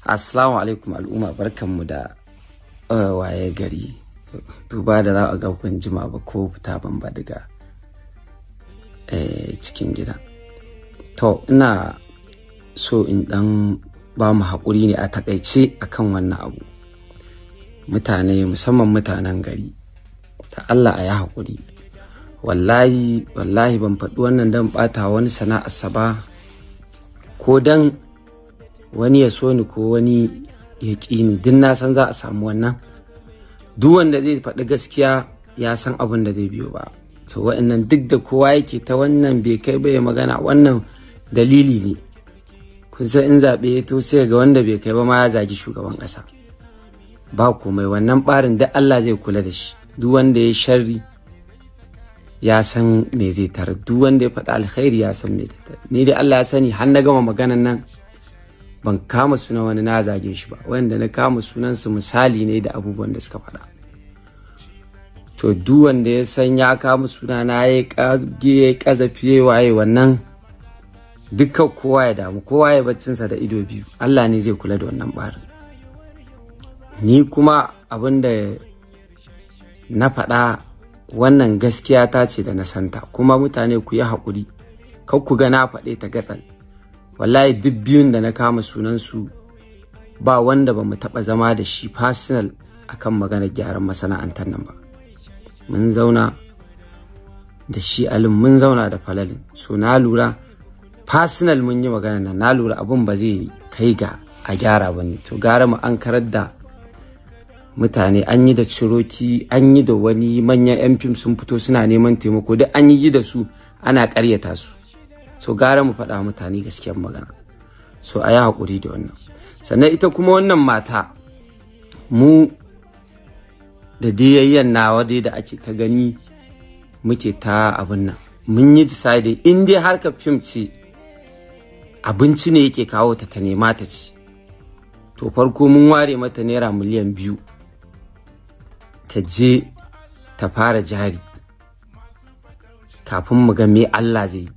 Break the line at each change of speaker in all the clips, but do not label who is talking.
Assalamu alaikum al'umma, barkanmu da waye gari. Duba da za a ga kun jima ba ko fita ban ba daga cikin gida. To ina so in dan ba mu haƙuri ne a takaice akan wannan abu. Mutane musamman mutanen gari, ta Allah a yi haƙuri. Wallahi ban faɗi wannan dan ɓata wani sana'arsa ba, ko dan wani ya so ni ko wani ya ƙi ni. Din na san za a samu wannan. Duk wanda zai faɗi gaskiya ya san abin da zai biyo ba. To wa'annan duk da kowa yake ta wannan bai kai bai magana, wannan dalili ne. Kun san in zaɓe to sai ga wanda bai kai ba ma ya zagi shugaban ƙasa. Ba komai, wannan ɓarin da Allah zai kula da shi. Duk wanda ya sharri ya san me zai tarar, duk wanda ya faɗi alkhairi ya san me zai tarar. Ni dai Allah ya sani har na gama maganan nan ban kama sunan wani na zage shi ba. Wanda na kama sunansu misali ne da abubuwan da suka faɗa. To duk wanda ya san ya kama sunana ya ƙazafi waye wannan, dukkan kowa ya damu, kowa ya baccinsa da ido biyu. Allah ne zai kula da wannan ɓarin. Ni kuma abin da na faɗa wannan gaskiya ta ce da na santa, kuma mutane ku yi haƙuri, kar ku ga na faɗe ta gatsal. Wallahi duk biyun da na kama sunansu ba wanda ba mu taɓa zama da shi personal akan maganar gyaran masana'antar nan ba. Mun zauna da shi Alim, mun zauna da Falalin. So na lura personal mun yi magana nan, na lura abun ba zai kai ga a gyara ba ne. To gara mu an karar da mutane, an yi da Ciroki, an yi da wani manyan 'yan fim sun fito suna neman taimako, duk an yi da su ana ƙaryata su. So gara mu faɗa mutane gaskiyar magana. So a yi haƙuri da wannan. Sannan ita kuma wannan mata, mu da diyayyan nawa dai da ake ta gani muke ta abin nan, mun yi decide in dai harkar fim ce abinci ne yake kawo ta nema ta ci, to farko mun ware mata naira miliyan 2 ta je ta fara jari kafin mu ga me Allah zai yi.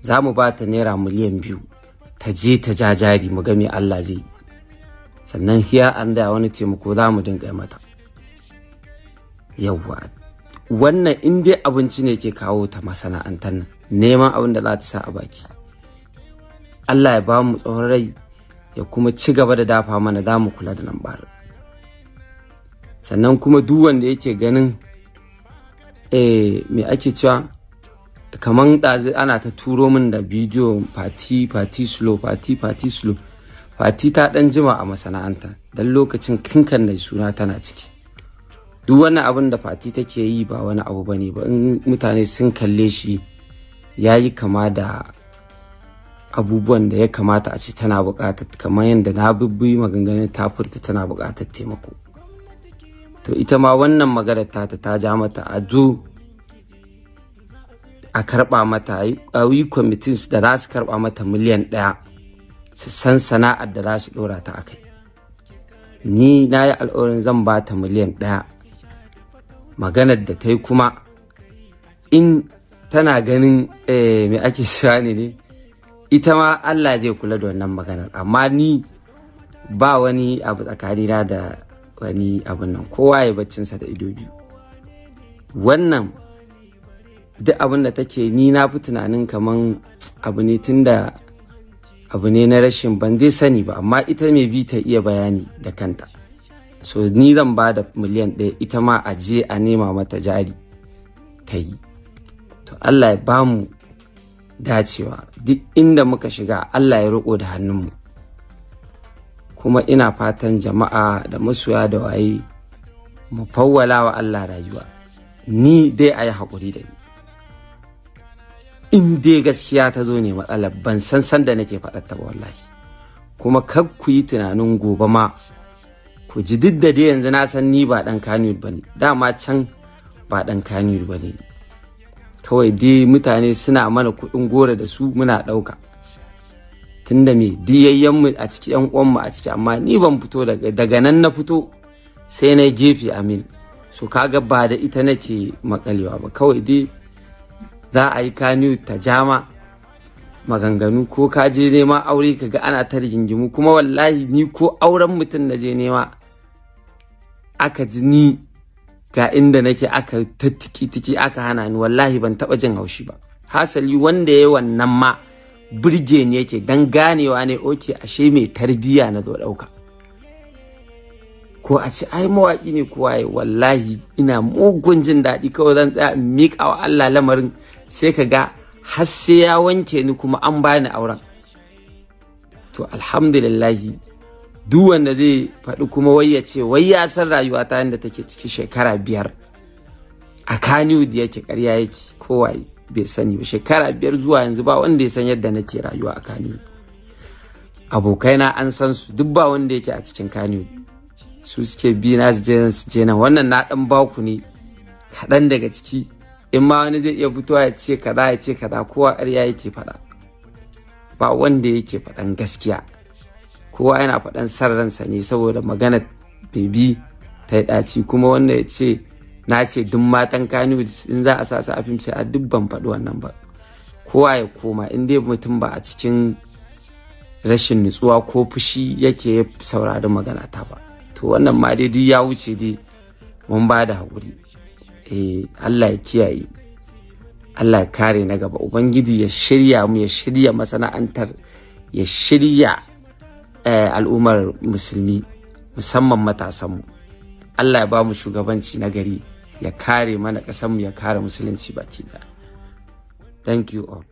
Za mu ba ta naira miliyan 2 ta je ta ja jari mu ga me Allah zai yi. Sannan hiya an da wani taimako za mu dinga mata. Yawwa, wannan in dai abinci ne ke kawo ta masana'antar nan, neman abin da za ta sa a baki. Allah ya ba mu tsawon rai ya kuma ci gaba da dafa mana, za mu kula da nan bar. Sannan kuma duk wanda yake ganin me ake cewa kaman ɗazu ana ta turo min da bidiyo fati slow. Fati ta ɗan jima a masana'anta, dan lokacin kinkan da suna tana ciki. Duk wani abin da Fati take yi ba wani abu bane ba, in mutane sun kalle shi yayi kama da abubuwan da ya kamata a ce tana buƙatar, kamar yadda na bibbi maganganun ta furta tana buƙatar taimako. To ita ma wannan maganar ta ja mata a zo a karɓa mata, a yi committees da za su karɓa mata miliyan 1 su san sana'ar da za su ɗora ta a kai. Ni na yi alƙawarin zan ba ta miliyan 1. Maganar da ta yi kuma in tana ganin me ake cewa ne, ita ma Allah zai kula da wannan maganar. Amma ni ba wani abu tsakanina da wani abun nan, kowa ya baccinsa da ido biyu. Wannan duk abin da take, ni na fi tunanin kaman abu ne, tunda abu ne na rashin ban dai sani ba, amma ita mai bi ta iya bayani da kanta. So ni zan ba da miliyan 1, ita ma a je a nema mata jari ta yi. To Allah ya ba mu dacewa, duk inda muka shiga Allah ya riƙo da hannunmu. Kuma ina fatan jama'a da masoya da waye mu fawwala wa Allah rayuwa. Ni dai a yi haƙuri da ni. In dai gaskiya ta zo ne matsalar, ban san da nake faɗar ta ba wallahi. Kuma kar ku yi tunanin gobe ma ku ji, duk da dai yanzu na san ni ba ɗan Kannywood ba ne, dama can ba ɗan Kannywood ba ne. Kawai dai mutane suna mana kuɗin gora da su muna ɗauka, tunda me diyayyenmu a ciki, 'yan uwanmu a ciki. Amma ni ban fito daga nan, na fito sai na gefe Amin. So kaga ba da ita nake makalewa ba, kawai dai za a yi Kannywood ta jama maganganu ko ka je nema aure ka ga ana ta rigingimu, kuma wallahi ni ko auren mutum na je nema aka ji ni ga inda nake aka ta tiki aka hana ni, wallahi ban taba jin haushi ba. Hasali wanda ya wannan ma burge ni yake, dan ganewa ne oke ashe mai tarbiya na zo dauka, ko a ce ai mawaki ne ko waye. Wallahi ina mugun jin daɗi, kawai zan tsaya in miƙa wa Allah lamarin, sai ka ga har sai ya wanke ni kuma an bani auren. To alhamdulillahi, duk wanda zai faɗi kuma wai ya ce wai ya san rayuwa ta yadda take ciki shekara 5 a Kannywood yake, ƙarya yake, kowaye bai sani ba. Shekara 5 zuwa yanzu ba wanda ya san yadda nake rayuwa a Kannywood. Abokaina an san su, duk ba wanda yake a cikin Kannywood, su suke bi na su je nan. Wannan na ɗan baku ne kaɗan daga ciki, in ma wani zai iya fitowa ya ce kaza ya ce kaza, kowa ƙarya yake faɗa, ba wanda yake faɗan gaskiya, kowa yana faɗan san ransa ne saboda magana bebi ta yi ɗaci. Kuma wanda ya ce na ce duk matan Kannywood in za a sa su a fim, sai a duk ban faɗi wannan ba. Kowa ya koma, in dai mutum ba a cikin rashin nutsuwa ko fushi yake saurari magana ta ba. To wannan ma dai duk ya wuce, dai mun ba da haƙuri. Allah ya kiyaye, Allah ya kare na gaba, Ubangiji ya shirya mu, ya shirya masana'antar, ya shirya al'ummar musulmi, musamman matasanmu. Allah ya ba mu shugabanci na gari, ya kare mana ƙasarmu, ya kare musulunci baki ɗaya. Thank you all.